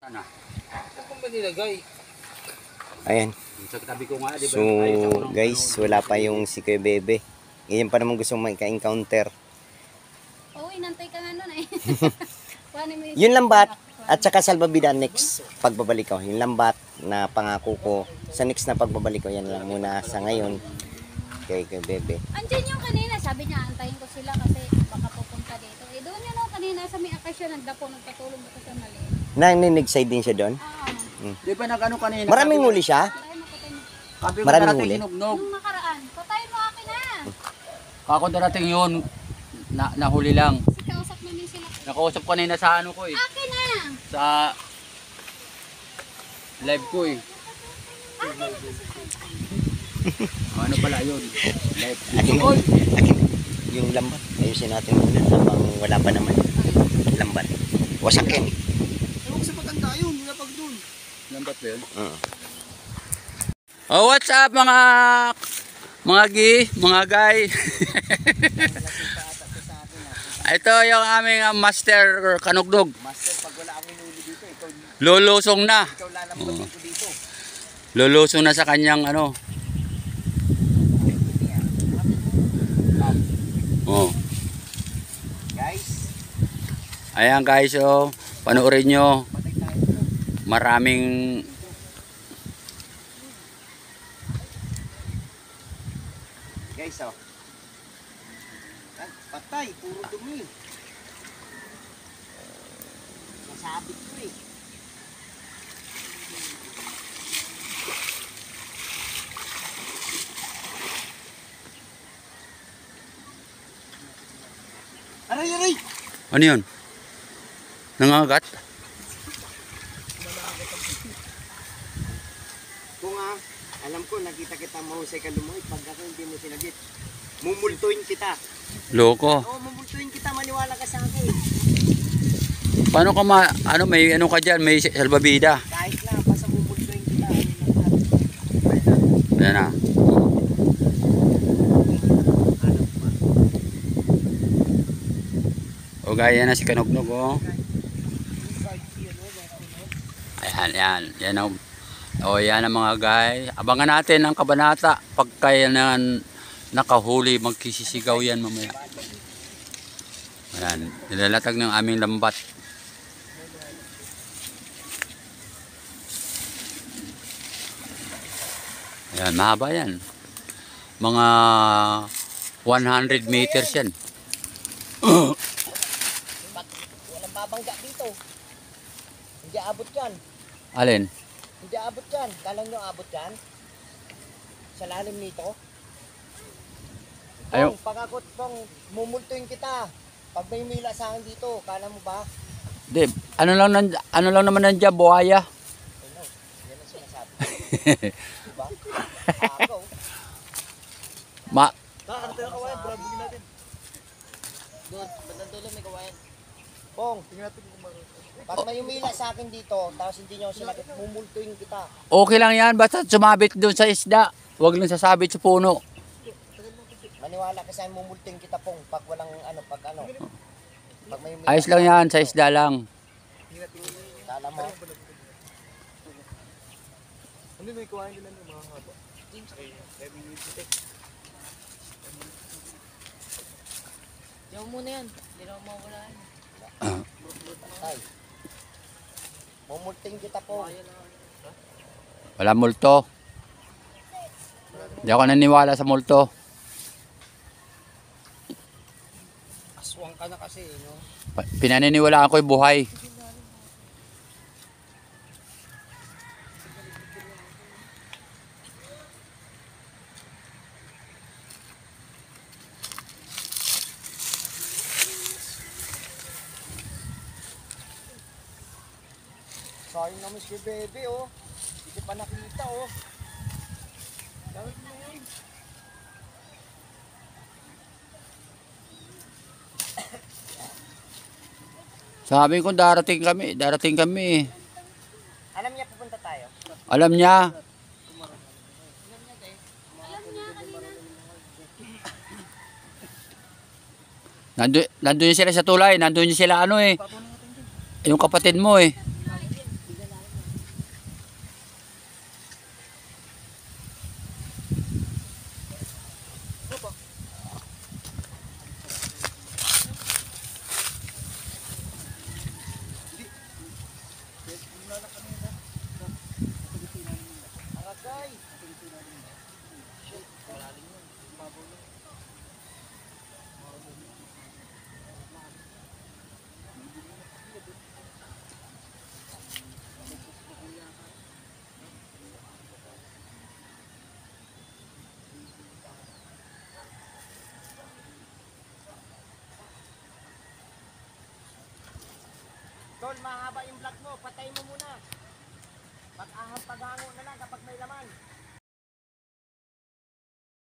Sana. Saan ba nilagay? Ayan. Sa tabi ko nga, di ba? So guys, wala pa yung si Kuya Bebe. Ngayon pa naman gustong magka-encounter. Oo, inantay ka nga nun eh. Yung lambat at saka salbabida next pagbabalik ko. Yung lambat na pangako ko sa next na pagbabalik ko, yan lang muna sa ngayon kay Kuya Bebe. Andiyan yung kanina, sabi niya antayin ko sila kasi baka pupunta dito. Eh doon yun kanina sa may akasyon, nagdapo, nagpatulong dito sa mali. Naninig-side din siya doon. Di ba nag-ano kanina? Maraming huli siya. Maraming huli. Nung nakaraan, patayin mo akin na. Kako darating yun, nahuli lang. Kasi kausap namin sila. Nakausap kanina sa ano ko eh. Akin na! Sa live ko eh. Akin na! Ano pala yun? Live. Akin yung lambat. Ayusin natin muna habang wala pa naman. Lambat. Wasak yan. Ewan ko sa patanda yun, nilapag dun. Lambat ba yun? Oh, what's up mga gi, mga guy? Ito yung aming master kanugdog. Master, pag wala kami huli dito, ikaw Lulusong na. lalambot ko dito. Lulusong na sa kanyang ano. Oh. Guys, Ayan guys, oh, panoorin nyo. Maraming guys, oh. Patay, puro dumi. Nasabit ko eh. Aray, aray! ano yun? Nangagat? Kung alam ko, nakita kita mahusay ka lumuhit. Pag ako hindi mo sinagit, mumultuin kita. Loko. Oo, mumultuin kita, maniwala ka sa akin. Paano ka ano may ano ka diyan, may salbabida. Kahit na, basta mumultuin kita. Ayan na. O gaya na si Kanugnog, oh. Ayan. Yan ang yan ang mga guy. Abangan natin ang kabanata. Pagka yan nakahuli, magkisisigaw yan mamaya. Ayan. Nilalatag ng aming lambat. Ayan, mahaba yan. Mga 100 meters yan. Walang babangga dito. Hindi abot yan. Alin? Hindi abot yan. Kala nyo abot yan? Sa lalim nito? Ayaw. Pagkakot pong mumultuin kita. Pag may mila sa akin dito, kala mo ba? Di, ano lang naman nandiyan, buhaya. Ano? Yan ang sinasabi. Diba? Ako. Nakakanta yung kawayan, brabugin natin. Doon, bandang dulo may kawayan. Pong, Tingnan natin kung meron. pag may umila sa akin dito, tapos hindi nyo sinakit, mumultuin kita. Okay lang yan, basta sumabit doon sa isda. Huwag lang sasabit sa puno. Maniwala ka sa akin, mumultuin kita, Pong. Pag walang pag Pag may umila. Ayos lang yan, sa isda lang. Kala mo. Ano may kawayan nila ng mga haba? Diyan muna yan. Hindi na mawala yan. Ay. Mumultuin kita, Pong. Wala multo. Hindi ako naniniwala sa multo. Aswang ka na kasi, no? Pinaniniwalaan ko yung buhay. Sayang naman si Bebe, oh. Hindi pa nakita, oh. Dawit mo yun. Sabi ko darating kami. Alam niya pupunta tayo? Alam niya. Nandun sila sa tulay, nandun sila ano eh. Yung kapatid mo eh. Tol, mahaba yung vlog mo. Patay mo muna. Pag-ahang paghango na lang kapag may laman.